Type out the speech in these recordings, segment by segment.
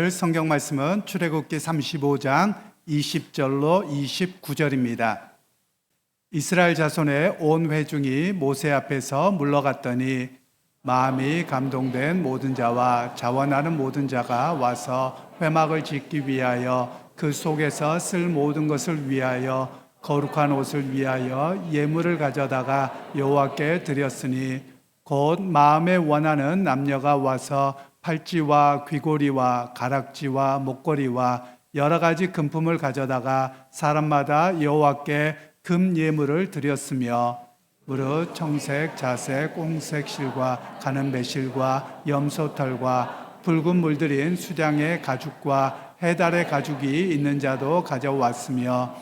오늘 성경 말씀은 출애굽기 35장 20절로 29절입니다. 이스라엘 자손의 온 회중이 모세 앞에서 물러갔더니 마음이 감동된 모든 자와 자원하는 모든 자가 와서 회막을 짓기 위하여 그 속에서 쓸 모든 것을 위하여 거룩한 옷을 위하여 예물을 가져다가 여호와께 드렸으니 곧 마음에 원하는 남녀가 와서 팔찌와 귀고리와 가락지와 목걸이와 여러 가지 금품을 가져다가 사람마다 여호와께 금 예물을 드렸으며 무릇 청색, 자색, 꽁색 실과 가는 배실과 염소털과 붉은 물들인 수량의 가죽과 해달의 가죽이 있는 자도 가져왔으며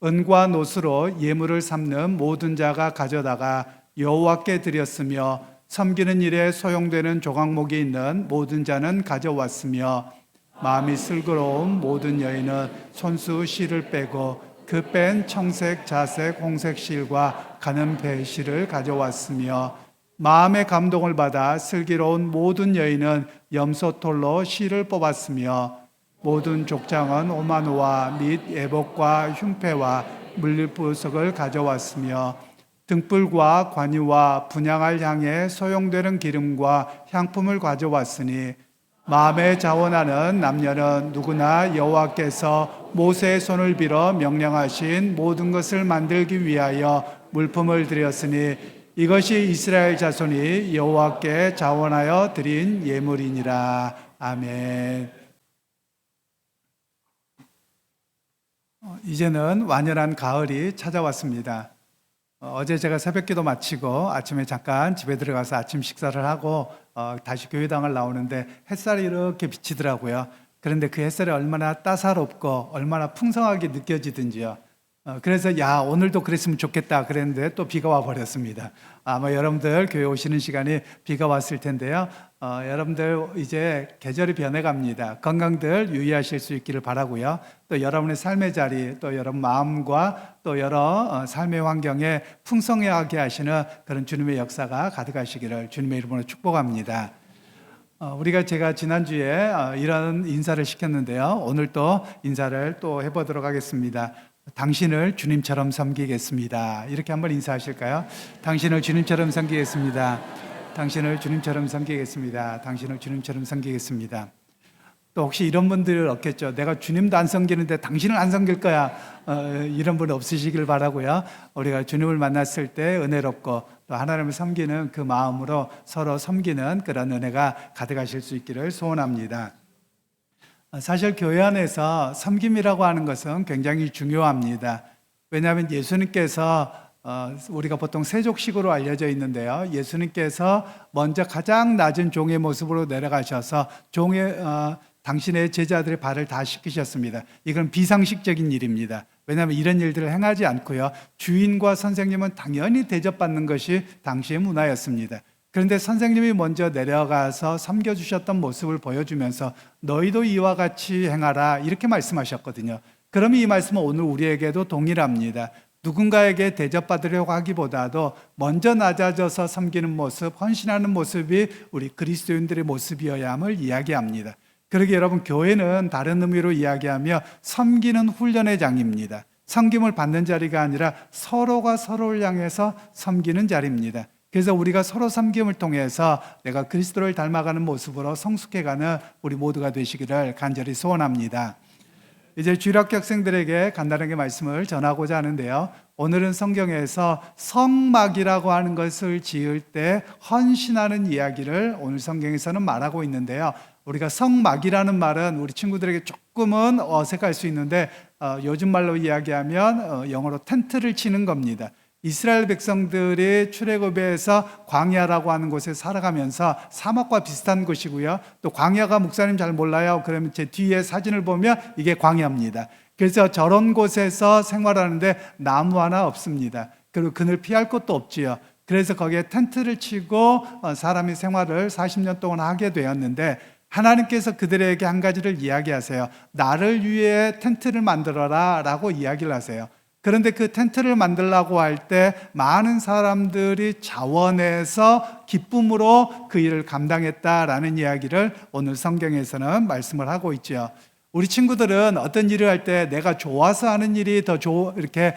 은과 노스로 예물을 삼는 모든 자가 가져다가 여호와께 드렸으며 섬기는 일에 소용되는 조각목이 있는 모든 자는 가져왔으며 마음이 슬그러운 모든 여인은 손수 실을 빼고 그 뺀 청색, 자색, 홍색 실과 가는 배 실을 가져왔으며 마음의 감동을 받아 슬기로운 모든 여인은 염소털로 실을 뽑았으며 모든 족장은 오마노와 및 애복과 흉패와 물부석을 가져왔으며 등불과 관유와 분향할 향에 소용되는 기름과 향품을 가져왔으니 마음에 자원하는 남녀는 누구나 여호와께서 모세의 손을 빌어 명령하신 모든 것을 만들기 위하여 물품을 드렸으니 이것이 이스라엘 자손이 여호와께 자원하여 드린 예물이니라. 아멘. 이제는 완연한 가을이 찾아왔습니다. 어제 제가 새벽기도 마치고 아침에 잠깐 집에 들어가서 아침 식사를 하고 다시 교회당을 나오는데 햇살이 이렇게 비치더라고요. 그런데 그 햇살이 얼마나 따사롭고 얼마나 풍성하게 느껴지든지요. 그래서 오늘도 그랬으면 좋겠다 그랬는데 또 비가 와버렸습니다. 아마 여러분들 교회 오시는 시간이 비가 왔을 텐데요. 여러분들 이제 계절이 변해갑니다. 건강들 유의하실 수 있기를 바라고요. 또 여러분의 삶의 자리, 또 여러분 마음과 또 여러 삶의 환경에 풍성하게 하시는 그런 주님의 역사가 가득하시기를 주님의 이름으로 축복합니다. 제가 지난주에 이런 인사를 시켰는데요. 오늘 또 인사를 또 해보도록 하겠습니다. 당신을 주님처럼 섬기겠습니다. 이렇게 한번 인사하실까요? 당신을 주님처럼 섬기겠습니다. 당신을 주님처럼 섬기겠습니다. 당신을 주님처럼 섬기겠습니다. 또 혹시 이런 분들 없겠죠? 내가 주님도 안 섬기는데 당신을 안 섬길 거야. 이런 분 없으시길 바라고요. 우리가 주님을 만났을 때 은혜롭고 또 하나님을 섬기는 그 마음으로 서로 섬기는 그런 은혜가 가득하실 수 있기를 소원합니다. 사실 교회 안에서 섬김이라고 하는 것은 굉장히 중요합니다. 왜냐하면 예수님께서 우리가 보통 세족식으로 알려져 있는데요. 예수님께서 먼저 가장 낮은 종의 모습으로 내려가셔서 당신의 제자들의 발을 다 씻기셨습니다. 이건 비상식적인 일입니다. 왜냐하면 이런 일들을 행하지 않고요. 주인과 선생님은 당연히 대접받는 것이 당시의 문화였습니다. 그런데 선생님이 먼저 내려가서 섬겨주셨던 모습을 보여주면서 너희도 이와 같이 행하라 이렇게 말씀하셨거든요. 그러면 이 말씀은 오늘 우리에게도 동일합니다. 누군가에게 대접받으려고 하기보다도 먼저 낮아져서 섬기는 모습, 헌신하는 모습이 우리 그리스도인들의 모습이어야 함을 이야기합니다. 그러게 여러분, 교회는 다른 의미로 이야기하며 섬기는 훈련의 장입니다. 섬김을 받는 자리가 아니라 서로가 서로를 향해서 섬기는 자리입니다. 그래서 우리가 서로 섬김을 통해서 내가 그리스도를 닮아가는 모습으로 성숙해가는 우리 모두가 되시기를 간절히 소원합니다. 이제 주일학교 학생들에게 간단하게 말씀을 전하고자 하는데요. 오늘은 성경에서 성막이라고 하는 것을 지을 때 헌신하는 이야기를 오늘 성경에서는 말하고 있는데요. 우리가 성막이라는 말은 우리 친구들에게 조금은 어색할 수 있는데 요즘 말로 이야기하면 영어로 텐트를 치는 겁니다. 이스라엘 백성들이 출애굽에서 광야라고 하는 곳에 살아가면서 사막과 비슷한 곳이고요. 또 광야가 목사님 잘 몰라요. 그러면 제 뒤에 사진을 보면 이게 광야입니다. 그래서 저런 곳에서 생활하는데 나무 하나 없습니다. 그리고 그늘 피할 곳도 없지요. 그래서 거기에 텐트를 치고 사람이 생활을 40년 동안 하게 되었는데 하나님께서 그들에게 한 가지를 이야기하세요. 나를 위해 텐트를 만들어라 라고 이야기를 하세요. 그런데 그 텐트를 만들려고 할 때 많은 사람들이 자원해서 기쁨으로 그 일을 감당했다라는 이야기를 오늘 성경에서는 말씀을 하고 있죠. 우리 친구들은 어떤 일을 할 때 내가 좋아서 하는 일이 더 이렇게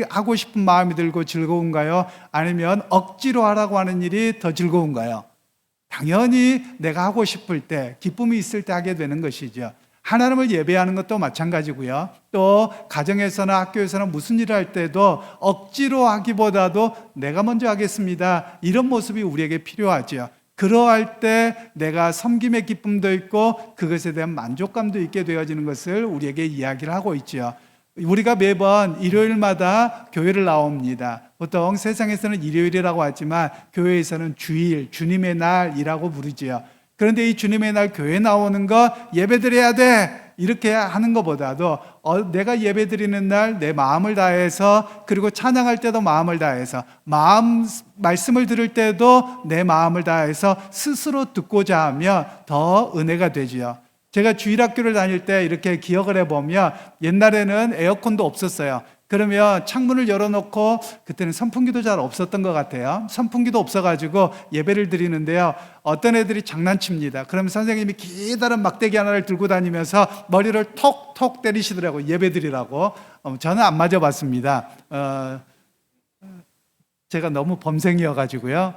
하고 싶은 마음이 들고 즐거운가요? 아니면 억지로 하라고 하는 일이 더 즐거운가요? 당연히 내가 하고 싶을 때, 기쁨이 있을 때 하게 되는 것이죠. 하나님을 예배하는 것도 마찬가지고요. 또 가정에서나 학교에서나 무슨 일을 할 때도 억지로 하기보다도 내가 먼저 하겠습니다, 이런 모습이 우리에게 필요하죠. 그러할 때 내가 섬김의 기쁨도 있고 그것에 대한 만족감도 있게 되어지는 것을 우리에게 이야기를 하고 있죠. 우리가 매번 일요일마다 교회를 나옵니다. 보통 세상에서는 일요일이라고 하지만 교회에서는 주일, 주님의 날이라고 부르지요. 그런데 이 주님의 날 교회 나오는 거 예배드려야 돼 이렇게 하는 것보다도 내가 예배드리는 날 내 마음을 다해서, 그리고 찬양할 때도 마음을 다해서, 말씀을 들을 때도 내 마음을 다해서 스스로 듣고자 하면 더 은혜가 되지요. 제가 주일학교를 다닐 때 이렇게 기억을 해보면 옛날에는 에어컨도 없었어요. 그러면 창문을 열어놓고, 그때는 선풍기도 잘 없었던 것 같아요. 선풍기도 없어가지고 예배를 드리는데요, 어떤 애들이 장난칩니다. 그러면 선생님이 기다란 막대기 하나를 들고 다니면서 머리를 톡톡 때리시더라고요, 예배 드리라고. 저는 안 맞아봤습니다. 제가 너무 범생이어가지고요.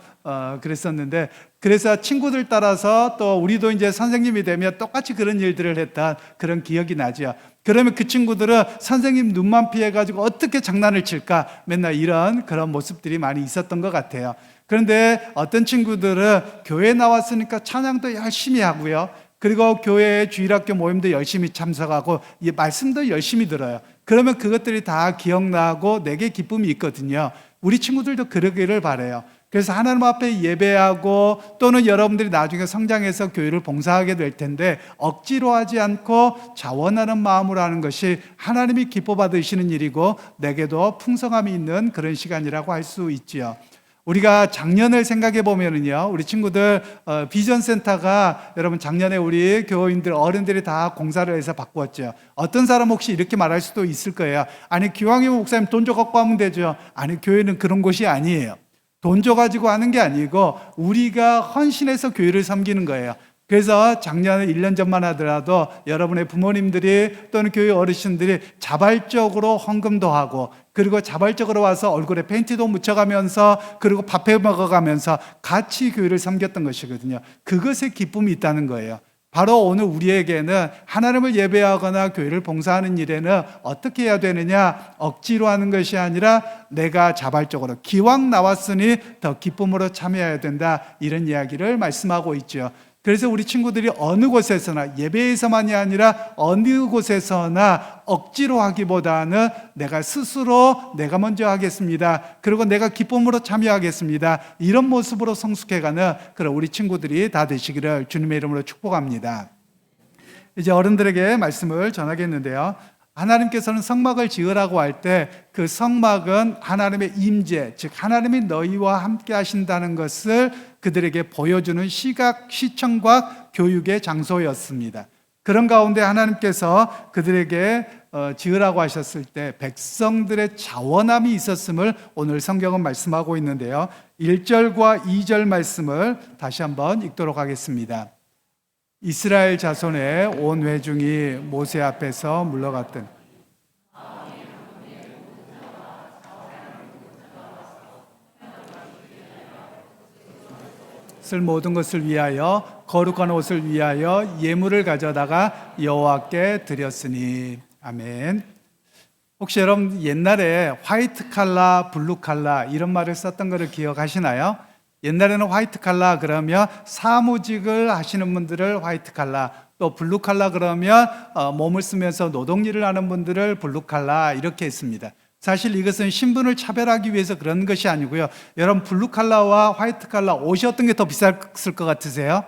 그랬었는데, 그래서 친구들 따라서 또 우리도 이제 선생님이 되면 똑같이 그런 일들을 했던 그런 기억이 나죠. 그러면 그 친구들은 선생님 눈만 피해가지고 어떻게 장난을 칠까, 맨날 이런 그런 모습들이 많이 있었던 것 같아요. 그런데 어떤 친구들은 교회 나왔으니까 찬양도 열심히 하고요, 그리고 교회 주일학교 모임도 열심히 참석하고 말씀도 열심히 들어요. 그러면 그것들이 다 기억나고 내게 기쁨이 있거든요. 우리 친구들도 그러기를 바라요. 그래서 하나님 앞에 예배하고, 또는 여러분들이 나중에 성장해서 교회를 봉사하게 될 텐데 억지로 하지 않고 자원하는 마음으로 하는 것이 하나님이 기뻐 받으시는 일이고 내게도 풍성함이 있는 그런 시간이라고 할 수 있지요. 우리가 작년을 생각해 보면은요, 우리 친구들 비전센터가, 여러분 작년에 우리 교인들 어른들이 다 공사를 해서 바꾸었죠. 어떤 사람 혹시 이렇게 말할 수도 있을 거예요. 아니 기왕이면 목사님 돈 줘 갖고 하면 되죠. 아니 교회는 그런 곳이 아니에요. 돈 줘 가지고 하는 게 아니고 우리가 헌신해서 교회를 섬기는 거예요. 그래서 작년에 1년 전만 하더라도 여러분의 부모님들이 또는 교회 어르신들이 자발적으로 헌금도 하고, 그리고 자발적으로 와서 얼굴에 페인트도 묻혀가면서, 그리고 밥해 먹어가면서 같이 교회를 섬겼던 것이거든요. 그것에 기쁨이 있다는 거예요. 바로 오늘 우리에게는 하나님을 예배하거나 교회를 봉사하는 일에는 어떻게 해야 되느냐, 억지로 하는 것이 아니라 내가 자발적으로 기왕 나왔으니 더 기쁨으로 참여해야 된다, 이런 이야기를 말씀하고 있죠. 그래서 우리 친구들이 어느 곳에서나, 예배에서만이 아니라 어느 곳에서나 억지로 하기보다는 내가 스스로 내가 먼저 하겠습니다, 그리고 내가 기쁨으로 참여하겠습니다, 이런 모습으로 성숙해가는 그런 우리 친구들이 다 되시기를 주님의 이름으로 축복합니다. 이제 어른들에게 말씀을 전하겠는데요, 하나님께서는 성막을 지으라고 할 때 그 성막은 하나님의 임재, 즉 하나님이 너희와 함께 하신다는 것을 그들에게 보여주는 시청과 교육의 장소였습니다. 그런 가운데 하나님께서 그들에게 지으라고 하셨을 때 백성들의 자원함이 있었음을 오늘 성경은 말씀하고 있는데요, 1절과 2절 말씀을 다시 한번 읽도록 하겠습니다. 이스라엘 자손의 온 회중이 모세 앞에서 물러갔더니 쓸 모든 것을 위하여, 거룩한 옷을 위하여 예물을 가져다가 여호와께 드렸으니. 아멘. 혹시 여러분 옛날에 화이트 칼라, 블루 칼라 이런 말을 썼던 것을 기억하시나요? 옛날에는 화이트 칼라 그러면 사무직을 하시는 분들을 화이트 칼라, 또 블루 칼라 그러면 몸을 쓰면서 노동일을 하는 분들을 블루 칼라 이렇게 했습니다. 사실 이것은 신분을 차별하기 위해서 그런 것이 아니고요, 여러분 블루 칼라와 화이트 칼라 옷이 어떤 게 더 비쌌을 것 같으세요?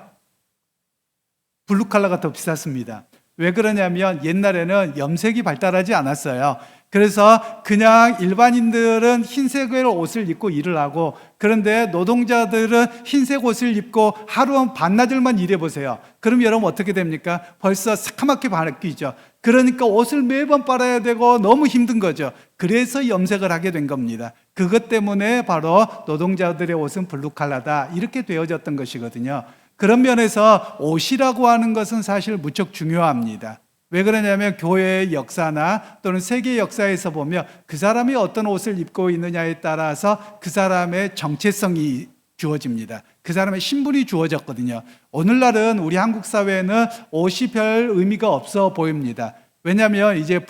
블루 칼라가 더 비쌌습니다. 왜 그러냐면 옛날에는 염색이 발달하지 않았어요. 그래서 그냥 일반인들은 흰색의 옷을 입고 일을 하고, 그런데 노동자들은 흰색 옷을 입고 하루 반나절만 일해보세요. 그럼 여러분 어떻게 됩니까? 벌써 새카맣게 바뀌죠. 그러니까 옷을 매번 빨아야 되고 너무 힘든 거죠. 그래서 염색을 하게 된 겁니다. 그것 때문에 바로 노동자들의 옷은 블루칼라다 이렇게 되어졌던 것이거든요. 그런 면에서 옷이라고 하는 것은 사실 무척 중요합니다. 왜 그러냐면 교회의 역사나 또는 세계 역사에서 보면 그 사람이 어떤 옷을 입고 있느냐에 따라서 그 사람의 정체성이 주어집니다. 그 사람의 신분이 주어졌거든요. 오늘날은 우리 한국 사회는 옷이 별 의미가 없어 보입니다. 왜냐하면 이제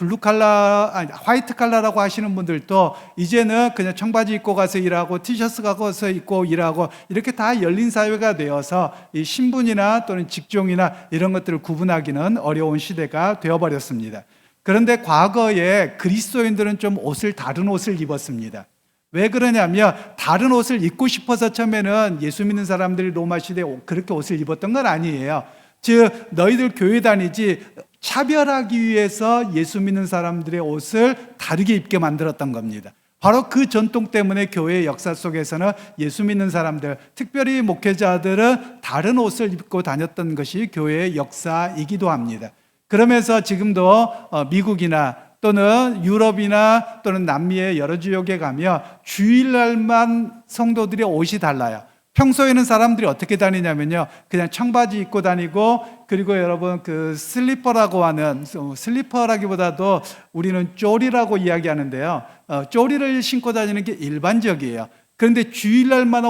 화이트 칼라라고 하시는 분들도 이제는 그냥 청바지 입고 가서 일하고 티셔츠 가서 입고 일하고 이렇게 다 열린 사회가 되어서 이 신분이나 또는 직종이나 이런 것들을 구분하기는 어려운 시대가 되어버렸습니다. 그런데 과거에 그리스도인들은 좀 다른 옷을 입었습니다. 왜 그러냐면 다른 옷을 입고 싶어서 처음에는 예수 믿는 사람들이 로마 시대에 그렇게 옷을 입었던 건 아니에요. 즉 너희들 교회 다니지 차별하기 위해서 예수 믿는 사람들의 옷을 다르게 입게 만들었던 겁니다. 바로 그 전통 때문에 교회의 역사 속에서는 예수 믿는 사람들, 특별히 목회자들은 다른 옷을 입고 다녔던 것이 교회의 역사이기도 합니다. 그러면서 지금도 미국이나 또는 유럽이나 또는 남미의 여러 지역에 가면 주일날만 성도들의 옷이 달라요. 평소에는 사람들이 어떻게 다니냐면요, 그냥 청바지 입고 다니고, 그리고 여러분 그 슬리퍼라고 하는, 슬리퍼라기보다도 우리는 쪼리라고 이야기하는데요, 쪼리를 신고 다니는 게 일반적이에요. 그런데 주일날마다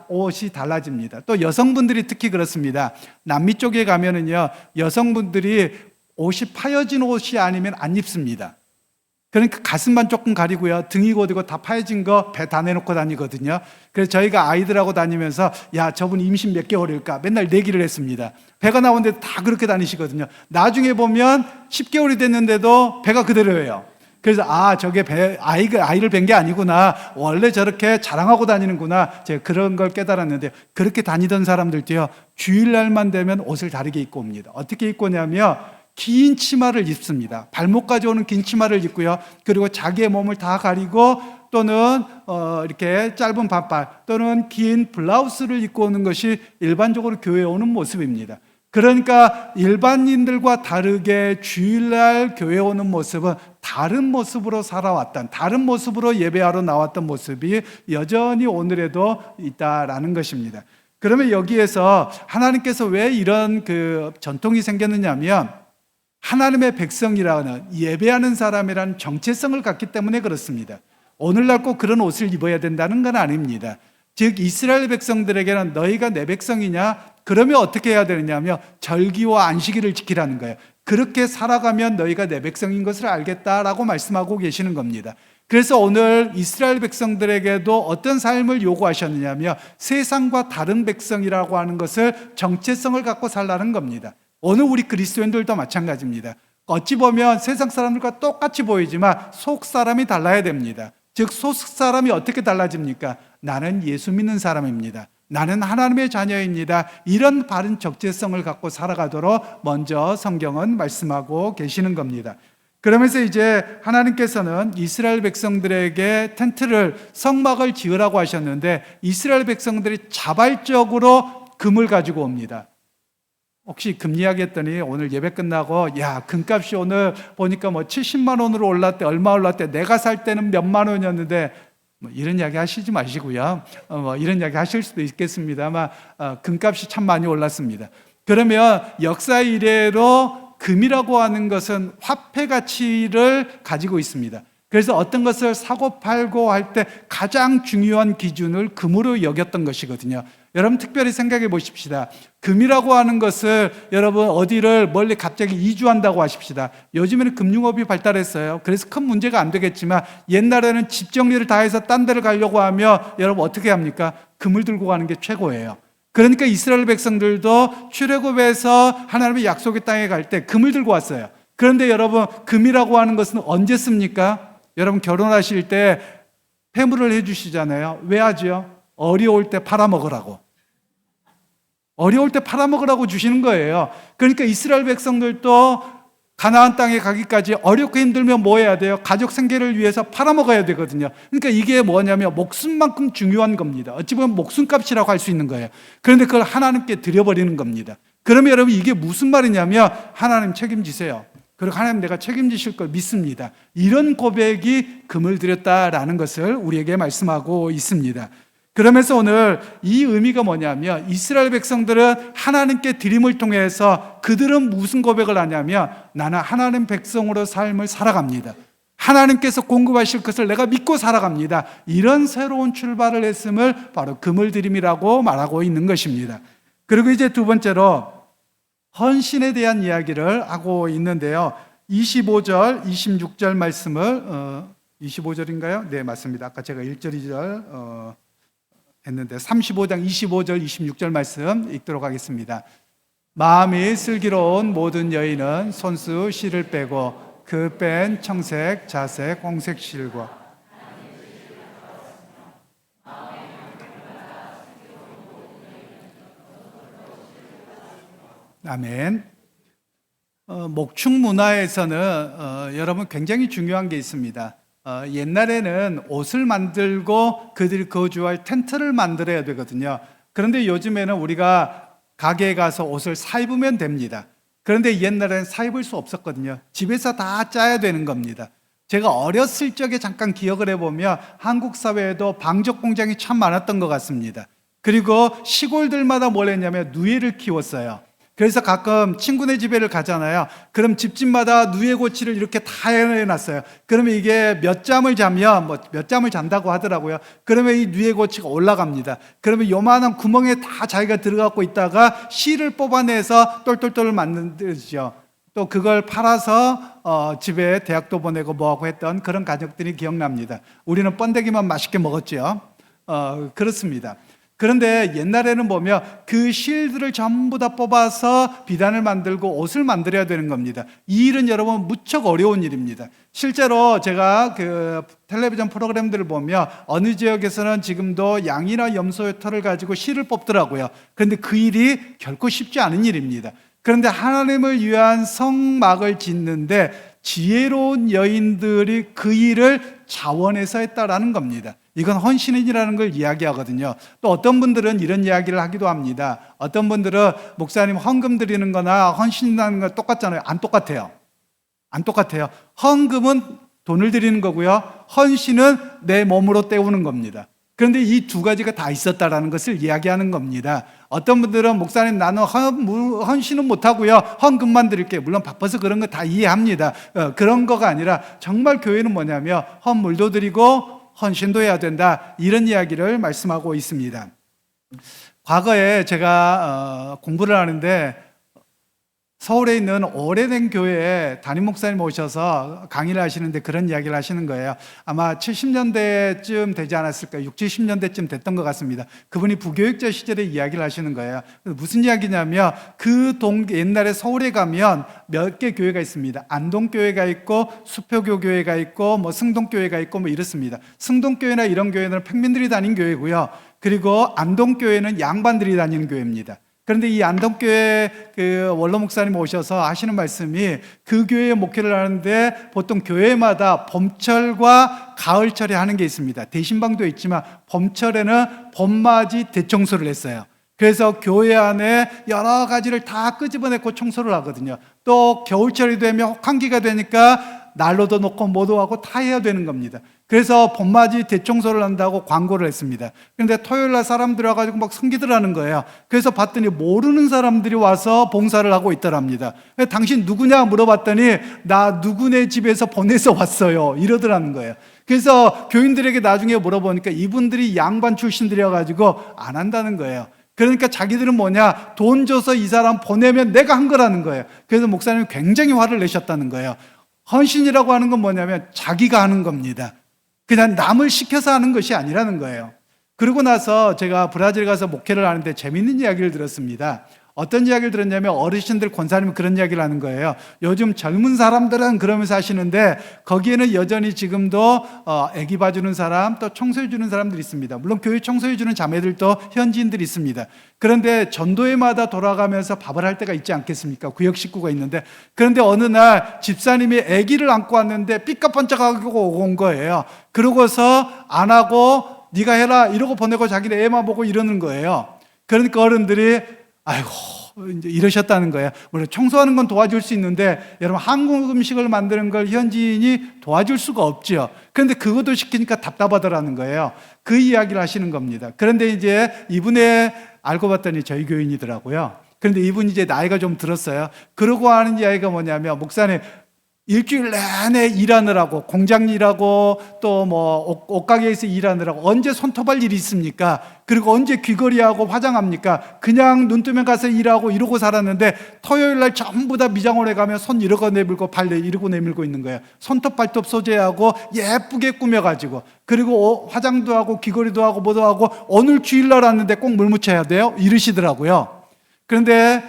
옷이 달라집니다. 또 여성분들이 특히 그렇습니다. 남미 쪽에 가면은요, 여성분들이 옷이 파여진 옷이 아니면 안 입습니다. 그러니까 가슴만 조금 가리고요, 등이 고되고 다 파여진 거 배 다 내놓고 다니거든요. 그래서 저희가 아이들하고 다니면서 야, 저분 임신 몇 개월일까 맨날 내기를 했습니다. 배가 나오는데 다 그렇게 다니시거든요. 나중에 보면 10개월이 됐는데도 배가 그대로예요. 그래서 저게 아이를 뵌 게 아니구나, 원래 저렇게 자랑하고 다니는구나, 제가 그런 걸 깨달았는데, 그렇게 다니던 사람들도요, 주일날만 되면 옷을 다르게 입고 옵니다. 어떻게 입고 오냐면 긴 치마를 입습니다. 발목까지 오는 긴 치마를 입고요, 그리고 자기의 몸을 다 가리고 또는 이렇게 짧은 반팔 또는 긴 블라우스를 입고 오는 것이 일반적으로 교회에 오는 모습입니다. 그러니까 일반인들과 다르게 주일날 교회에 오는 모습은 다른 모습으로 살아왔던, 다른 모습으로 예배하러 나왔던 모습이 여전히 오늘에도 있다라는 것입니다. 그러면 여기에서 하나님께서 왜 이런 그 전통이 생겼느냐 하면, 하나님의 백성이라는, 예배하는 사람이라는 정체성을 갖기 때문에 그렇습니다. 오늘날 꼭 그런 옷을 입어야 된다는 건 아닙니다. 즉 이스라엘 백성들에게는 너희가 내 백성이냐? 그러면 어떻게 해야 되느냐면 절기와 안식일을 지키라는 거예요. 그렇게 살아가면 너희가 내 백성인 것을 알겠다라고 말씀하고 계시는 겁니다. 그래서 오늘 이스라엘 백성들에게도 어떤 삶을 요구하셨느냐면 세상과 다른 백성이라고 하는 것을, 정체성을 갖고 살라는 겁니다. 오늘 우리 그리스도인들도 마찬가지입니다. 어찌 보면 세상 사람들과 똑같이 보이지만 속 사람이 달라야 됩니다. 즉 속 사람이 어떻게 달라집니까? 나는 예수 믿는 사람입니다. 나는 하나님의 자녀입니다. 이런 바른 정체성을 갖고 살아가도록 먼저 성경은 말씀하고 계시는 겁니다. 그러면서 이제 하나님께서는 이스라엘 백성들에게 텐트를, 성막을 지으라고 하셨는데 이스라엘 백성들이 자발적으로 금을 가지고 옵니다. 혹시 금 이야기 했더니 오늘 예배 끝나고 야, 금값이 오늘 보니까 뭐 70만 원으로 올랐대, 얼마 올랐대, 내가 살 때는 몇만 원이었는데, 뭐 이런 이야기 하시지 마시고요. 이런 이야기 하실 수도 있겠습니다만 금값이 참 많이 올랐습니다. 그러면 역사 이래로 금이라고 하는 것은 화폐 가치를 가지고 있습니다. 그래서 어떤 것을 사고 팔고 할 때 가장 중요한 기준을 금으로 여겼던 것이거든요. 여러분 특별히 생각해 보십시다. 금이라고 하는 것을 여러분 어디를 멀리 갑자기 이주한다고 하십시다. 요즘에는 금융업이 발달했어요. 그래서 큰 문제가 안 되겠지만 옛날에는 집 정리를 다 해서 딴 데를 가려고 하면 여러분 어떻게 합니까? 금을 들고 가는 게 최고예요. 그러니까 이스라엘 백성들도 출애굽에서 하나님의 약속의 땅에 갈 때 금을 들고 왔어요. 그런데 여러분 금이라고 하는 것은 언제 씁니까? 여러분 결혼하실 때 폐물을 해주시잖아요. 왜 하죠? 어려울 때 팔아먹으라고. 어려울 때 팔아먹으라고 주시는 거예요. 그러니까 이스라엘 백성들도 가나안 땅에 가기까지 어렵고 힘들면 뭐 해야 돼요? 가족 생계를 위해서 팔아먹어야 되거든요. 그러니까 이게 뭐냐면 목숨만큼 중요한 겁니다. 어찌 보면 목숨값이라고 할 수 있는 거예요. 그런데 그걸 하나님께 드려버리는 겁니다. 그러면 여러분 이게 무슨 말이냐면 하나님 책임지세요. 그리고 하나님 내가 책임지실 걸 믿습니다. 이런 고백이 금을 드렸다라는 것을 우리에게 말씀하고 있습니다. 그러면서 오늘 이 의미가 뭐냐면 이스라엘 백성들은 하나님께 드림을 통해서 그들은 무슨 고백을 하냐면 나는 하나님 백성으로 삶을 살아갑니다. 하나님께서 공급하실 것을 내가 믿고 살아갑니다. 이런 새로운 출발을 했음을 바로 금을 드림이라고 말하고 있는 것입니다. 그리고 이제 두 번째로 헌신에 대한 이야기를 하고 있는데요. 25절, 26절 말씀을 25절인가요? 네, 맞습니다. 아까 제가 1절, 2절 했는데 35장 25절, 26절 말씀 읽도록 하겠습니다. 마음이 슬기로운 모든 여인은 손수 실을 빼고 그 뺀 청색, 자색, 홍색 실과 아멘. 목축 문화에서는 여러분 굉장히 중요한 게 있습니다. 옛날에는 옷을 만들고 그들이 거주할 텐트를 만들어야 되거든요. 그런데 요즘에는 우리가 가게에 가서 옷을 사 입으면 됩니다. 그런데 옛날에는 사 입을 수 없었거든요. 집에서 다 짜야 되는 겁니다. 제가 어렸을 적에 잠깐 기억을 해보면 한국 사회에도 방적 공장이 참 많았던 것 같습니다. 그리고 시골들마다 뭘 했냐면 누에를 키웠어요. 그래서 가끔 친구네 집에를 가잖아요. 그럼 집집마다 누에고치를 이렇게 다 해놨어요. 그러면 이게 몇 잠을 자면 몇 잠을 잔다고 하더라고요. 그러면 이 누에고치가 올라갑니다. 그러면 요만한 구멍에 다 자기가 들어가고 있다가 실을 뽑아내서 똘똘똘 만들죠. 또 그걸 팔아서 집에 대학도 보내고 뭐하고 했던 그런 가족들이 기억납니다. 우리는 번데기만 맛있게 먹었죠. 그렇습니다. 그런데 옛날에는 보면 그 실들을 전부 다 뽑아서 비단을 만들고 옷을 만들어야 되는 겁니다. 이 일은 여러분 무척 어려운 일입니다. 실제로 제가 그 텔레비전 프로그램들을 보면 어느 지역에서는 지금도 양이나 염소의 털을 가지고 실을 뽑더라고요. 그런데 그 일이 결코 쉽지 않은 일입니다. 그런데 하나님을 위한 성막을 짓는데 지혜로운 여인들이 그 일을 자원해서 했다라는 겁니다. 이건 헌신이라는 걸 이야기하거든요. 또 어떤 분들은 이런 이야기를 하기도 합니다. 어떤 분들은 목사님 헌금 드리는 거나 헌신이라는 거 똑같잖아요. 안 똑같아요. 안 똑같아요. 헌금은 돈을 드리는 거고요. 헌신은 내 몸으로 때우는 겁니다. 그런데 이 두 가지가 다 있었다라는 것을 이야기하는 겁니다. 어떤 분들은 목사님 나는 헌신은 못하고요. 헌금만 드릴게요. 물론 바빠서 그런 거 다 이해합니다. 그런 거가 아니라 정말 교회는 뭐냐면 헌물도 드리고 헌신도 해야 된다. 이런 이야기를 말씀하고 있습니다. 과거에 제가 공부를 하는데 서울에 있는 오래된 교회에 담임 목사님 오셔서 강의를 하시는데 그런 이야기를 하시는 거예요. 아마 70년대쯤 되지 않았을까요? 60, 70년대쯤 됐던 것 같습니다. 그분이 부교육자 시절에 이야기를 하시는 거예요. 무슨 이야기냐면 옛날에 서울에 가면 몇 개 교회가 있습니다. 안동교회가 있고 수표교회가 있고 승동교회가 있고 이렇습니다. 승동교회나 이런 교회는 평민들이 다니는 교회고요. 그리고 안동교회는 양반들이 다니는 교회입니다. 그런데 이 안동교회 그 원로 목사님 오셔서 하시는 말씀이 그 교회에 목회를 하는데 보통 교회마다 봄철과 가을철에 하는 게 있습니다. 대신방도 있지만 봄철에는 봄맞이 대청소를 했어요. 그래서 교회 안에 여러 가지를 다 끄집어내고 청소를 하거든요. 또 겨울철이 되면 혹한기가 되니까 난로도 놓고 뭐도 하고 다 해야 되는 겁니다. 그래서 봄맞이 대청소를 한다고 광고를 했습니다. 그런데 토요일 날 사람들이 와가지고 막 성기들 하는 거예요. 그래서 봤더니 모르는 사람들이 와서 봉사를 하고 있더랍니다. 당신 누구냐 물어봤더니 나 누구네 집에서 보내서 왔어요. 이러더라는 거예요. 그래서 교인들에게 나중에 물어보니까 이분들이 양반 출신들이어가지고 안 한다는 거예요. 그러니까 자기들은 뭐냐, 돈 줘서 이 사람 보내면 내가 한 거라는 거예요. 그래서 목사님이 굉장히 화를 내셨다는 거예요. 헌신이라고 하는 건 뭐냐면 자기가 하는 겁니다. 그냥 남을 시켜서 하는 것이 아니라는 거예요. 그러고 나서 제가 브라질 가서 목회를 하는데 재밌는 이야기를 들었습니다. 어떤 이야기를 들었냐면 어르신들 권사님이 그런 이야기를 하는 거예요. 요즘 젊은 사람들은 그러면서 하시는데 거기에는 여전히 지금도 애기 봐주는 사람, 또 청소해주는 사람들이 있습니다. 물론 교회 청소해주는 자매들도 현지인들이 있습니다. 그런데 전도회마다 돌아가면서 밥을 할 때가 있지 않겠습니까? 구역 식구가 있는데, 그런데 어느 날 집사님이 아기를 안고 왔는데 삐까뻔쩍하고 온 거예요. 그러고서 안 하고 네가 해라 이러고 보내고 자기네 애만 보고 이러는 거예요. 그러니까 어른들이 아이고 이제 이러셨다는 거예요. 물론 청소하는 건 도와줄 수 있는데 여러분 한국 음식을 만드는 걸 현지인이 도와줄 수가 없죠. 그런데 그것도 시키니까 답답하더라는 거예요. 그 이야기를 하시는 겁니다. 그런데 이제 이분의 알고 봤더니 저희 교인이더라고요. 그런데 이분이 이제 나이가 좀 들었어요. 그러고 하는 이야기가 뭐냐면, 목사님 일주일 내내 일하느라고, 공장 일하고 또 뭐 옷가게에서 일하느라고 언제 손톱할 일이 있습니까? 그리고 언제 귀걸이하고 화장합니까? 그냥 눈 뜨면 가서 일하고 이러고 살았는데 토요일 날 전부 다 미장원에 가면 손 이러고 내밀고 발 이러고 내밀고 있는 거예요. 손톱 발톱 소재하고 예쁘게 꾸며가지고, 그리고 화장도 하고 귀걸이도 하고 뭐도 하고, 오늘 주일날 왔는데 꼭 물 묻혀야 돼요? 이러시더라고요. 그런데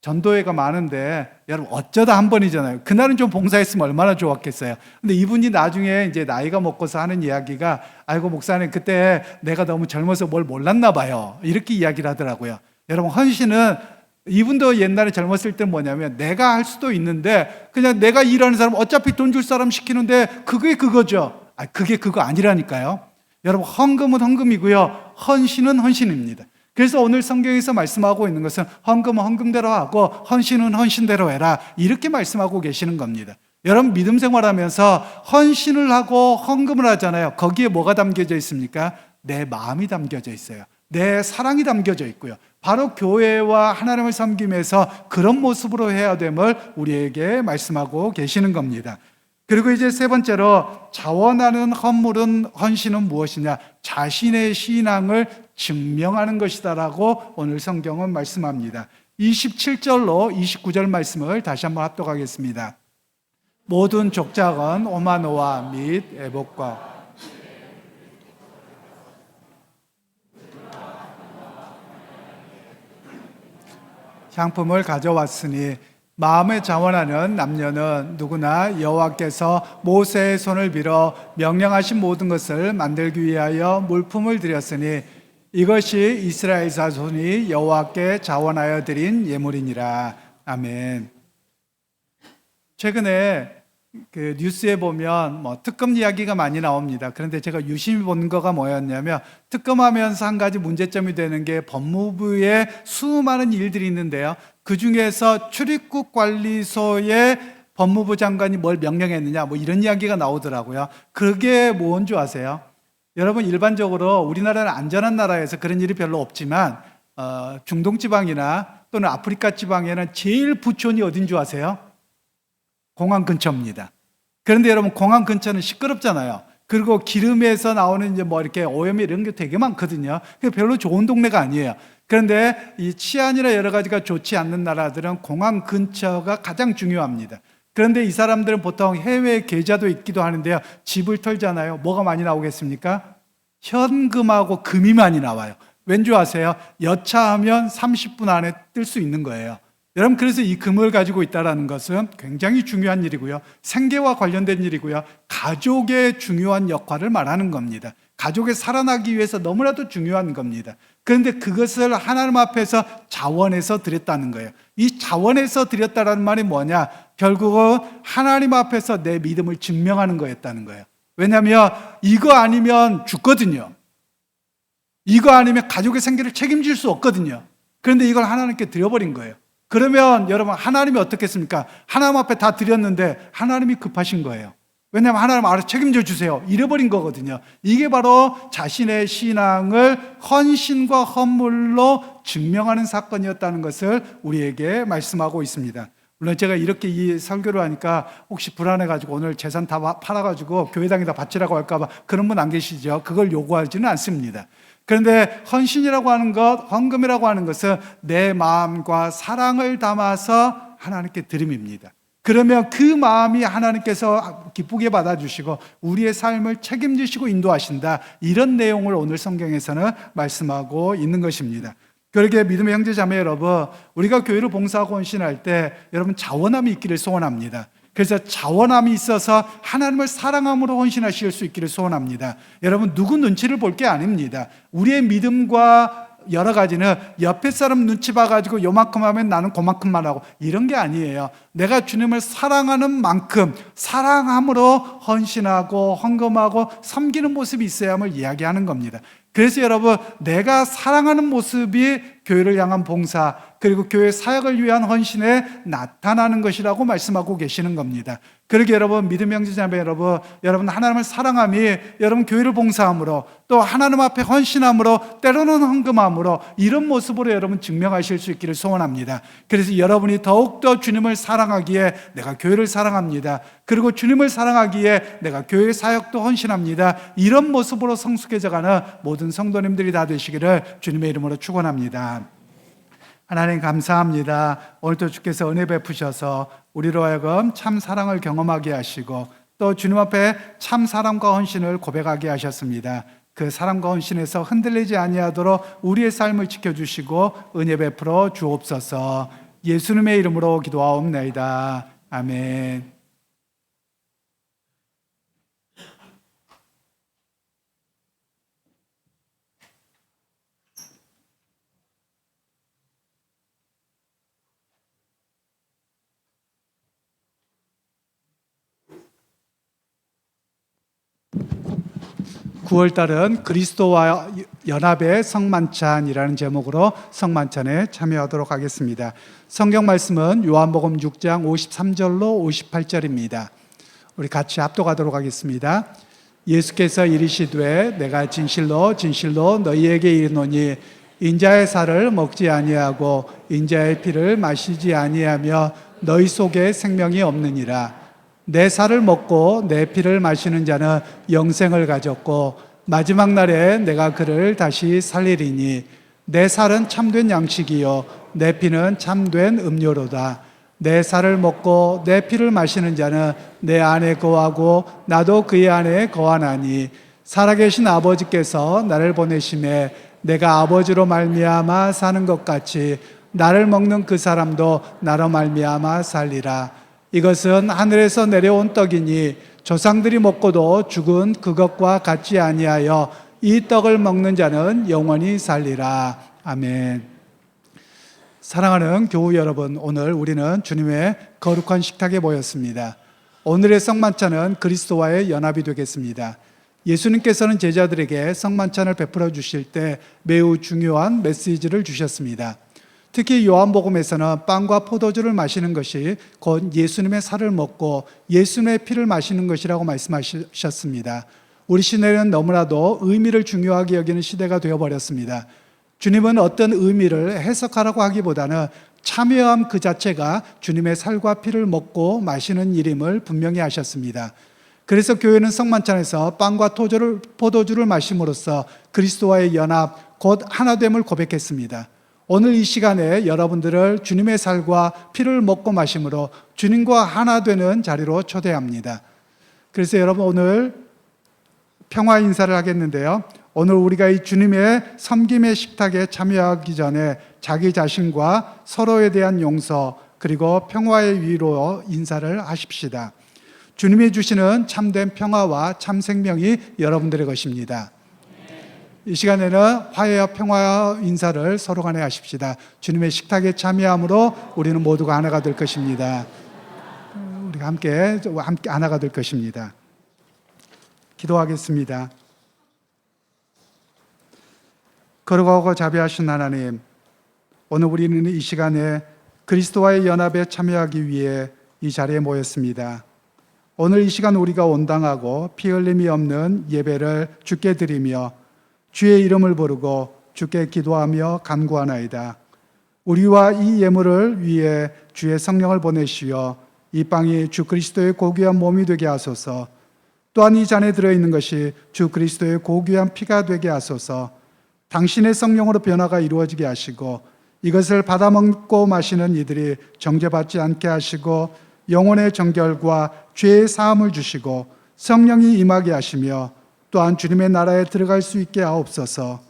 전도회가 많은데 여러분 어쩌다 한 번이잖아요. 그날은 좀 봉사했으면 얼마나 좋았겠어요. 근데 이분이 나중에 이제 나이가 먹고서 하는 이야기가, 아이고 목사님 그때 내가 너무 젊어서 뭘 몰랐나 봐요, 이렇게 이야기를 하더라고요. 여러분 헌신은, 이분도 옛날에 젊었을 때 뭐냐면, 내가 할 수도 있는데 그냥 내가 일하는 사람 어차피 돈 줄 사람 시키는데 그게 그거죠. 그게 그거 아니라니까요. 여러분 헌금은 헌금이고요, 헌신은 헌신입니다. 그래서 오늘 성경에서 말씀하고 있는 것은 헌금은 헌금대로 하고 헌신은 헌신대로 해라, 이렇게 말씀하고 계시는 겁니다. 여러분 믿음 생활하면서 헌신을 하고 헌금을 하잖아요. 거기에 뭐가 담겨져 있습니까? 내 마음이 담겨져 있어요. 내 사랑이 담겨져 있고요. 바로 교회와 하나님을 섬김에서 그런 모습으로 해야 됨을 우리에게 말씀하고 계시는 겁니다. 그리고 이제 세 번째로, 자원하는 헌신은 무엇이냐? 자신의 신앙을 증명하는 것이다라고 오늘 성경은 말씀합니다. 27절로 29절 말씀을 다시 한번 합독하겠습니다. 모든 족장은 오마노와 및 애복과 향품을 가져왔으니, 마음에 자원하는 남녀는 누구나 여호와께서 모세의 손을 빌어 명령하신 모든 것을 만들기 위하여 물품을 드렸으니 이것이 이스라엘 자손이 여호와께 자원하여 드린 예물이니라. 아멘. 최근에 그 뉴스에 보면 특검 이야기가 많이 나옵니다. 그런데 제가 유심히 본 거가 뭐였냐면, 특검하면서 한 가지 문제점이 되는 게 법무부에 수많은 일들이 있는데요. 그 중에서 출입국 관리소에 법무부 장관이 뭘 명령했느냐, 이런 이야기가 나오더라고요. 그게 뭔 줄 아세요? 여러분 일반적으로 우리나라는 안전한 나라에서 그런 일이 별로 없지만 중동 지방이나 또는 아프리카 지방에는 제일 부촌이 어딘 줄 아세요? 공항 근처입니다. 그런데 여러분 공항 근처는 시끄럽잖아요. 그리고 기름에서 나오는 이제 이렇게 오염이 이런 게 되게 많거든요. 별로 좋은 동네가 아니에요. 그런데 이 치안이나 여러 가지가 좋지 않는 나라들은 공항 근처가 가장 중요합니다. 그런데 이 사람들은 보통 해외 계좌도 있기도 하는데요. 집을 털잖아요. 뭐가 많이 나오겠습니까? 현금하고 금이 많이 나와요. 왠지 아세요? 여차하면 30분 안에 뜰 수 있는 거예요. 여러분 그래서 이 금을 가지고 있다는 것은 굉장히 중요한 일이고요. 생계와 관련된 일이고요. 가족의 중요한 역할을 말하는 겁니다. 가족이 살아나기 위해서 너무나도 중요한 겁니다. 그런데 그것을 하나님 앞에서 자원해서 드렸다는 거예요. 이 자원해서 드렸다는 말이 뭐냐? 결국은 하나님 앞에서 내 믿음을 증명하는 거였다는 거예요. 왜냐하면 이거 아니면 죽거든요. 이거 아니면 가족의 생계를 책임질 수 없거든요. 그런데 이걸 하나님께 드려버린 거예요. 그러면 여러분 하나님이 어떻겠습니까? 하나님 앞에 다 드렸는데 하나님이 급하신 거예요. 왜냐하면 하나님 알아서 책임져 주세요, 이래버린 거거든요. 이게 바로 자신의 신앙을 헌신과 헌물로 증명하는 사건이었다는 것을 우리에게 말씀하고 있습니다. 물론 제가 이렇게 이 설교를 하니까 혹시 불안해가지고 오늘 재산 다 팔아가지고 교회당에다 바치라고 할까봐 그런 분 안 계시죠? 그걸 요구하지는 않습니다. 그런데 헌신이라고 하는 것, 헌금이라고 하는 것은 내 마음과 사랑을 담아서 하나님께 드림입니다. 그러면 그 마음이 하나님께서 기쁘게 받아주시고 우리의 삶을 책임지시고 인도하신다, 이런 내용을 오늘 성경에서는 말씀하고 있는 것입니다. 그러기에 믿음의 형제 자매 여러분, 우리가 교회를 봉사하고 헌신할 때 여러분 자원함이 있기를 소원합니다. 그래서 자원함이 있어서 하나님을 사랑함으로 헌신하실 수 있기를 소원합니다. 여러분 누구 눈치를 볼 게 아닙니다. 우리의 믿음과 여러 가지는 옆에 사람 눈치 봐가지고 요만큼 하면 나는 그만큼만 하고 이런 게 아니에요. 내가 주님을 사랑하는 만큼 사랑함으로 헌신하고 헌금하고 섬기는 모습이 있어야 함을 이야기하는 겁니다. 그래서 여러분 내가 사랑하는 모습이 교회를 향한 봉사, 그리고 교회 사역을 위한 헌신에 나타나는 것이라고 말씀하고 계시는 겁니다. 그러게 여러분, 믿음의 형제자매 여러분 하나님을 사랑함이 여러분 교회를 봉사함으로, 또 하나님 앞에 헌신함으로, 때로는 헌금함으로 이런 모습으로 여러분 증명하실 수 있기를 소원합니다. 그래서 여러분이 더욱더 주님을 사랑하기에 내가 교회를 사랑합니다, 그리고 주님을 사랑하기에 내가 교회 사역도 헌신합니다, 이런 모습으로 성숙해져가는 모든 성도님들이 다 되시기를 주님의 이름으로 축원합니다. 하나님 감사합니다. 오늘도 주께서 은혜 베푸셔서 우리로 하여금 참 사랑을 경험하게 하시고, 또 주님 앞에 참 사랑과 헌신을 고백하게 하셨습니다. 그 사랑과 헌신에서 흔들리지 아니하도록 우리의 삶을 지켜주시고 은혜 베풀어 주옵소서. 예수님의 이름으로 기도하옵나이다. 아멘. 9월달은 그리스도와 연합의 성만찬이라는 제목으로 성만찬에 참여하도록 하겠습니다. 성경 말씀은 요한복음 6장 53절로 58절입니다. 우리 같이 합독하도록 하겠습니다. 예수께서 이르시되 내가 진실로 진실로 너희에게 이르노니 인자의 살을 먹지 아니하고 인자의 피를 마시지 아니하며 너희 속에 생명이 없느니라. 내 살을 먹고 내 피를 마시는 자는 영생을 가졌고 마지막 날에 내가 그를 다시 살리리니 내 살은 참된 양식이요 내 피는 참된 음료로다. 내 살을 먹고 내 피를 마시는 자는 내 안에 거하고 나도 그의 안에 거하나니 살아계신 아버지께서 나를 보내심에 내가 아버지로 말미암아 사는 것 같이 나를 먹는 그 사람도 나로 말미암아 살리라. 이것은 하늘에서 내려온 떡이니 조상들이 먹고도 죽은 그것과 같지 아니하여 이 떡을 먹는 자는 영원히 살리라. 아멘. 사랑하는 교우 여러분, 오늘 우리는 주님의 거룩한 식탁에 모였습니다. 오늘의 성만찬은 그리스도와의 연합이 되겠습니다. 예수님께서는 제자들에게 성만찬을 베풀어 주실 때 매우 중요한 메시지를 주셨습니다. 특히 요한복음에서는 빵과 포도주를 마시는 것이 곧 예수님의 살을 먹고 예수님의 피를 마시는 것이라고 말씀하셨습니다. 우리 시대는 너무나도 의미를 중요하게 여기는 시대가 되어버렸습니다. 주님은 어떤 의미를 해석하라고 하기보다는 참여함 그 자체가 주님의 살과 피를 먹고 마시는 일임을 분명히 하셨습니다. 그래서 교회는 성만찬에서 빵과 포도주를 마심으로써 그리스도와의 연합, 곧 하나됨을 고백했습니다. 오늘 이 시간에 여러분들을 주님의 살과 피를 먹고 마심으로 주님과 하나 되는 자리로 초대합니다. 그래서 여러분 오늘 평화 인사를 하겠는데요. 오늘 우리가 이 주님의 섬김의 식탁에 참여하기 전에 자기 자신과 서로에 대한 용서 그리고 평화의 위로 인사를 하십시다. 주님이 주시는 참된 평화와 참 생명이 여러분들의 것입니다. 이 시간에는 화해와 평화 인사를 서로 간에 하십시다. 주님의 식탁에 참여함으로 우리는 모두가 하나가 될 것입니다. 우리가 함께 하나가 될 것입니다. 기도하겠습니다. 거룩하고 자비하신 하나님, 오늘 우리는 이 시간에 그리스도와의 연합에 참여하기 위해 이 자리에 모였습니다. 오늘 이 시간 우리가 온당하고 피 흘림이 없는 예배를 주께 드리며 주의 이름을 부르고 주께 기도하며 간구하나이다. 우리와 이 예물을 위해 주의 성령을 보내시어 이 빵이 주 그리스도의 고귀한 몸이 되게 하소서. 또한 이 잔에 들어있는 것이 주 그리스도의 고귀한 피가 되게 하소서. 당신의 성령으로 변화가 이루어지게 하시고 이것을 받아 먹고 마시는 이들이 정죄받지 않게 하시고 영혼의 정결과 죄의 사함을 주시고 성령이 임하게 하시며 또한 주님의 나라에 들어갈 수 있게 하옵소서.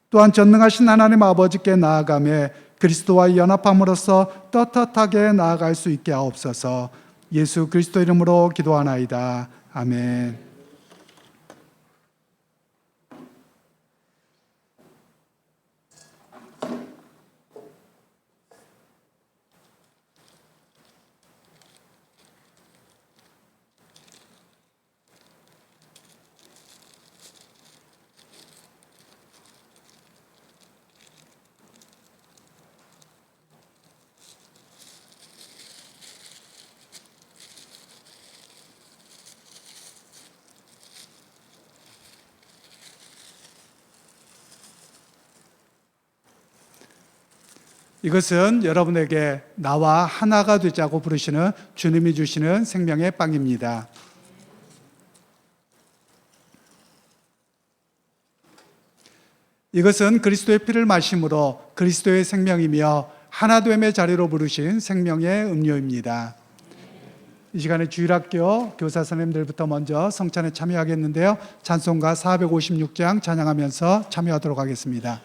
또한 전능하신 하나님 아버지께 나아가며 그리스도와 연합함으로써 떳떳하게 나아갈 수 있게 하옵소서. 예수 그리스도 이름으로 기도하나이다. 아멘. 이것은 여러분에게 나와 하나가 되자고 부르시는 주님이 주시는 생명의 빵입니다. 이것은 그리스도의 피를 마심으로 그리스도의 생명이며 하나됨의 자리로 부르신 생명의 음료입니다. 이 시간에 주일학교 교사 선생님들부터 먼저 성찬에 참여하겠는데요. 찬송가 456장 찬양하면서 참여하도록 하겠습니다.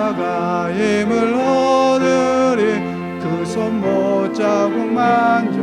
나다가 힘을 얻으리 그 손 못자국 만져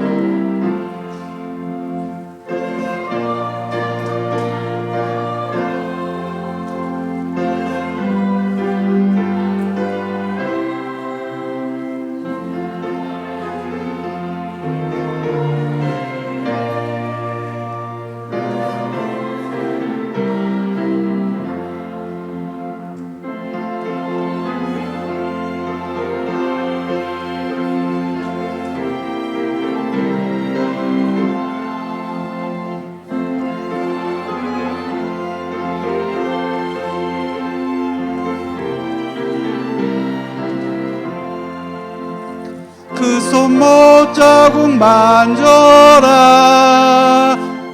그 손 못자국 만져라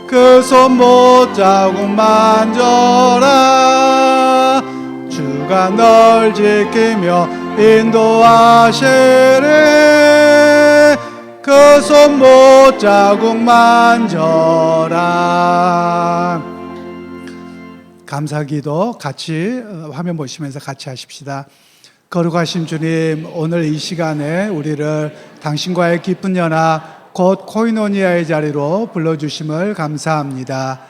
그 손 못자국 만져라 주가 널 지키며 인도하시리 그 손 못자국 만져라. 감사기도 같이 화면 보시면서 같이 하십시다. 거룩하신 주님, 오늘 이 시간에 우리를 당신과의 깊은 연합 곧 코이노니아의 자리로 불러주심을 감사합니다.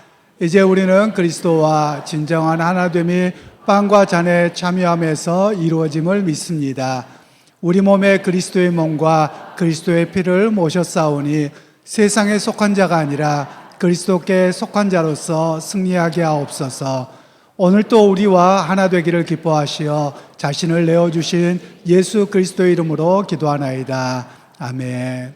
이제 우리는 그리스도와 진정한 하나됨이 빵과 잔에 참여함에서 이루어짐을 믿습니다. 우리 몸에 그리스도의 몸과 그리스도의 피를 모셨사오니 세상에 속한 자가 아니라 그리스도께 속한 자로서 승리하게 하옵소서. 오늘 또 우리와 하나 되기를 기뻐하시어 자신을 내어주신 예수 그리스도의 이름으로 기도하나이다. 아멘.